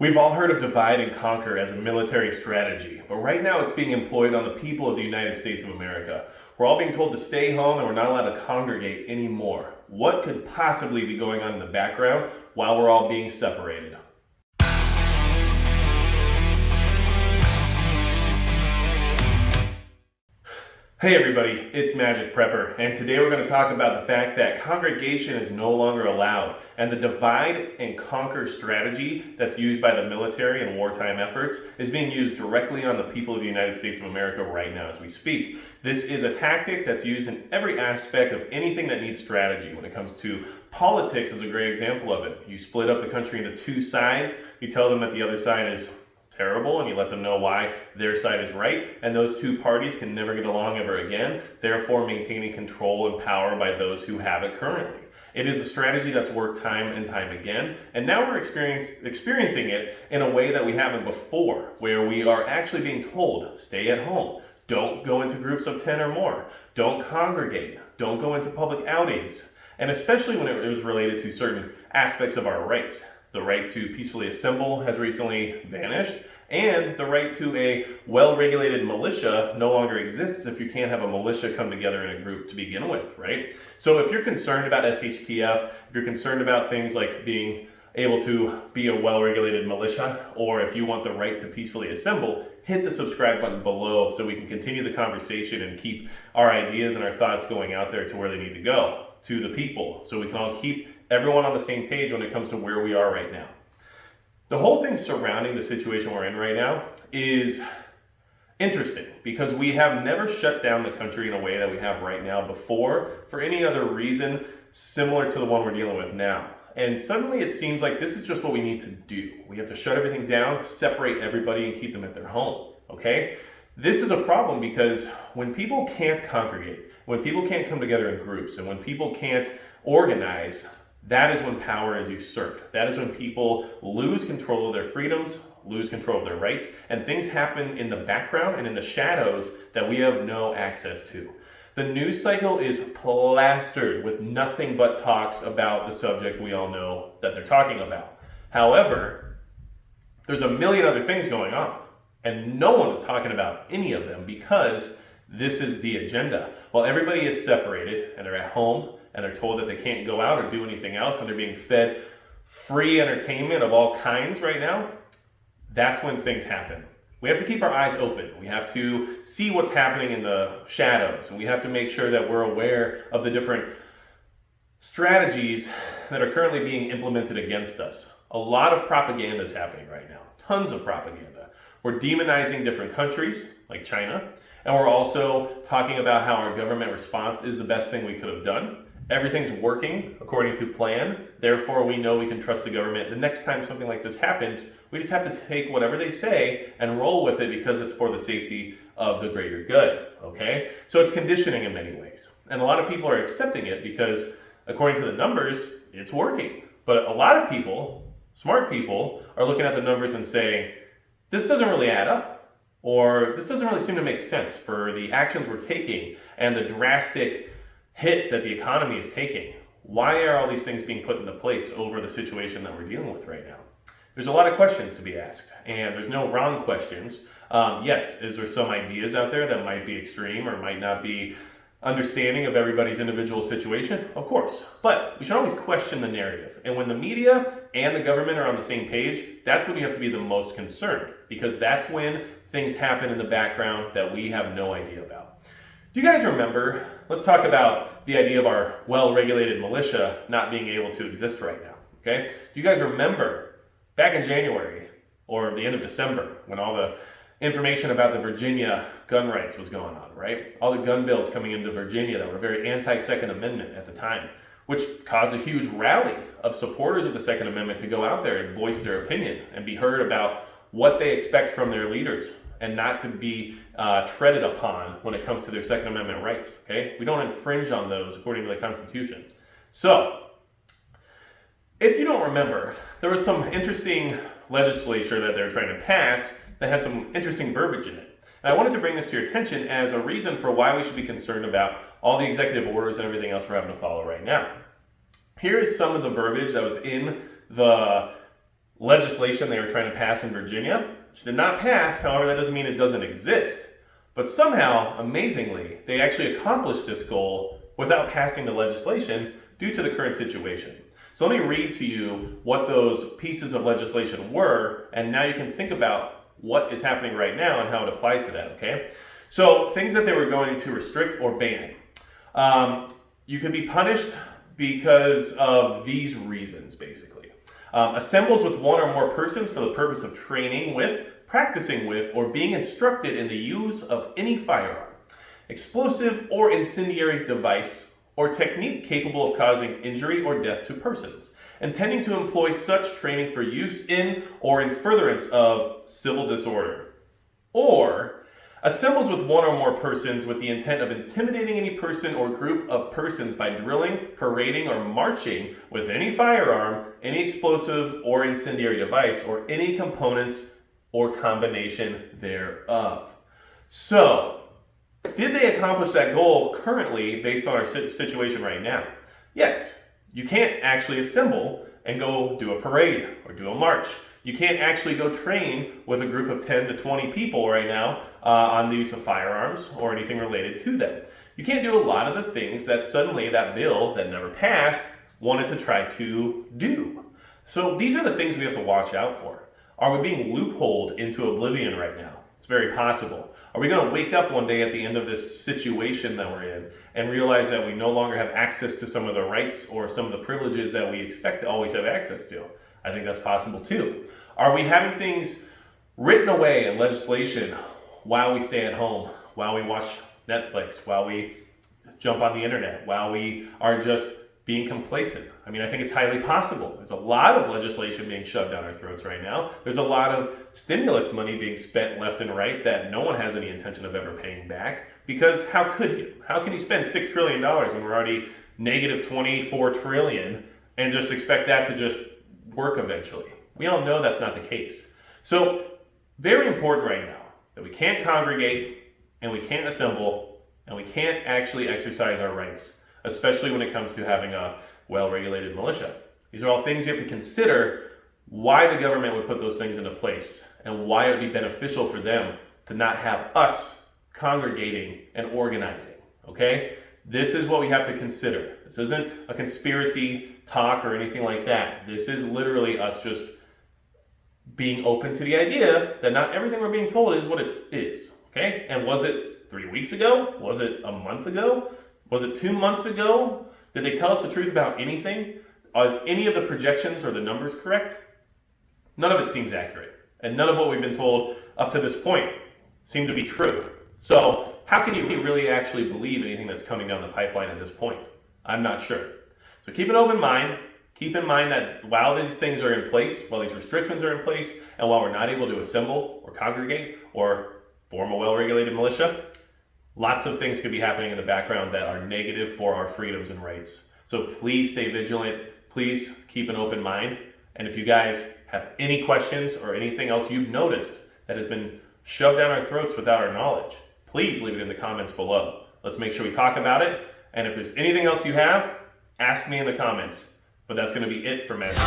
We've all heard of divide and conquer as a military strategy, but right now it's being employed on the people of the United States of America. We're all being told to stay home and we're not allowed to congregate anymore. What could possibly be going on in the background while we're all being separated? Hey everybody, it's Magic Prepper, and today we're going to talk about the fact that congregation is no longer allowed, and the divide and conquer strategy that's used by the military in wartime efforts is being used directly on the people of the United States of America right now as we speak. This is a tactic that's used in every aspect of anything that needs strategy. When it comes to politics is a great example of it. You split up the country into two sides, you tell them that the other side is terrible, and you let them know why their side is right, and those two parties can never get along ever again, therefore maintaining control and power by those who have it currently. It is a strategy that's worked time and time again, and now we're experiencing it in a way that we haven't before, where we are actually being told, stay at home, don't go into groups of 10 or more, don't congregate, don't go into public outings, and especially when it was related to certain aspects of our rights. The right to peacefully assemble has recently vanished, and the right to a well-regulated militia no longer exists if you can't have a militia come together in a group to begin with, right? So if you're concerned about SHTF, if you're concerned about things like being able to be a well-regulated militia, or if you want the right to peacefully assemble, hit the subscribe button below so we can continue the conversation and keep our ideas and our thoughts going out there to where they need to go, to the people, so we can all keep everyone on the same page when it comes to where we are right now. The whole thing surrounding the situation we're in right now is interesting because we have never shut down the country in a way that we have right now before for any other reason similar to the one we're dealing with now. And suddenly it seems like this is just what we need to do. We have to shut everything down, separate everybody, and keep them at their home, okay? This is a problem because when people can't congregate, when people can't come together in groups, and when people can't organize, that is when power is usurped. That is when people lose control of their freedoms, lose control of their rights, and things happen in the background and in the shadows that we have no access to. The news cycle is plastered with nothing but talks about the subject we all know that they're talking about. However, there's a million other things going on, and no one is talking about any of them because this is the agenda. While everybody is separated and they're at home, and they're told that they can't go out or do anything else, and they're being fed free entertainment of all kinds right now, that's when things happen. We have to keep our eyes open. We have to see what's happening in the shadows, and we have to make sure that we're aware of the different strategies that are currently being implemented against us. A lot of propaganda is happening right now, tons of propaganda. We're demonizing different countries, like China, and we're also talking about how our government response is the best thing we could have done. Everything's working according to plan, therefore we know we can trust the government. The next time something like this happens, we just have to take whatever they say and roll with it because it's for the safety of the greater good, okay? So it's conditioning in many ways. And a lot of people are accepting it because according to the numbers, it's working. But a lot of people, smart people, are looking at the numbers and saying, this doesn't really add up, or this doesn't really seem to make sense for the actions we're taking and the drastic hit that the economy is taking. Why are all these things being put into place over the situation that we're dealing with right now? There's a lot of questions to be asked, and there's no wrong questions. Yes, is there some ideas out there that might be extreme or might not be understanding of everybody's individual situation? Of course, but we should always question the narrative. And when the media and the government are on the same page, that's when you have to be the most concerned, because that's when things happen in the background that we have no idea about. Do you guys remember, let's talk about the idea of our well-regulated militia not being able to exist right now, okay? Do you guys remember back in January or the end of December when all the information about the Virginia gun rights was going on, right? All the gun bills coming into Virginia that were very anti-Second Amendment at the time, which caused a huge rally of supporters of the Second Amendment to go out there and voice their opinion and be heard about what they expect from their leaders and not to be treaded upon when it comes to their Second Amendment rights, okay? We don't infringe on those according to the Constitution. So, if you don't remember, there was some interesting legislation that they were trying to pass that had some interesting verbiage in it. And I wanted to bring this to your attention as a reason for why we should be concerned about all the executive orders and everything else we're having to follow right now. Here is some of the verbiage that was in the legislation they were trying to pass in Virginia, which did not pass. However, that doesn't mean it doesn't exist. But somehow, amazingly, they actually accomplished this goal without passing the legislation due to the current situation. So let me read to you what those pieces of legislation were, and now you can think about what is happening right now and how it applies to that, okay? So things that they were going to restrict or ban. You could be punished because of these reasons, basically. Assembles with one or more persons for the purpose of training with, practicing with, or being instructed in the use of any firearm, explosive or incendiary device, or technique capable of causing injury or death to persons, intending to employ such training for use in or in furtherance of civil disorder, or assembles with one or more persons with the intent of intimidating any person or group of persons by drilling, parading, or marching with any firearm, any explosive or incendiary device, or any components or combination thereof. So, did they accomplish that goal currently based on our situation right now? Yes. You can't actually assemble and go do a parade or do a march. You can't actually go train with a group of 10 to 20 people right now on the use of firearms or anything related to them. You can't do a lot of the things that suddenly that bill that never passed wanted to try to do. So these are the things we have to watch out for. Are we being loopholed into oblivion right now? It's very possible. Are we going to wake up one day at the end of this situation that we're in and realize that we no longer have access to some of the rights or some of the privileges that we expect to always have access to? I think that's possible too. Are we having things written away in legislation while we stay at home, while we watch Netflix, while we jump on the internet, while we are just being complacent? I mean, I think it's highly possible. There's a lot of legislation being shoved down our throats right now. There's a lot of stimulus money being spent left and right that no one has any intention of ever paying back, because how could you? How can you spend $6 trillion when we're already negative 24 trillion and just expect that to just work eventually? We all know that's not the case. So very important right now that we can't congregate and we can't assemble and we can't actually exercise our rights, especially when it comes to having a well-regulated militia. These are all things you have to consider why the government would put those things into place and why it would be beneficial for them to not have us congregating and organizing, okay? This is what we have to consider. This isn't a conspiracy talk or anything like that. This is literally us just being open to the idea that not everything we're being told is what it is, okay? And was it 3 weeks ago? Was it a month ago? Was it 2 months ago? Did they tell us the truth about anything? Are any of the projections or the numbers correct? None of it seems accurate. And none of what we've been told up to this point seem to be true. So how can you really actually believe anything that's coming down the pipeline at this point? I'm not sure. So keep an open mind. Keep in mind that while these things are in place, while these restrictions are in place, and while we're not able to assemble or congregate or form a well-regulated militia, lots of things could be happening in the background that are negative for our freedoms and rights. So please stay vigilant. Please keep an open mind. And if you guys have any questions or anything else you've noticed that has been shoved down our throats without our knowledge, please leave it in the comments below. Let's make sure we talk about it. And if there's anything else you have, ask me in the comments. But that's going to be it for Magic.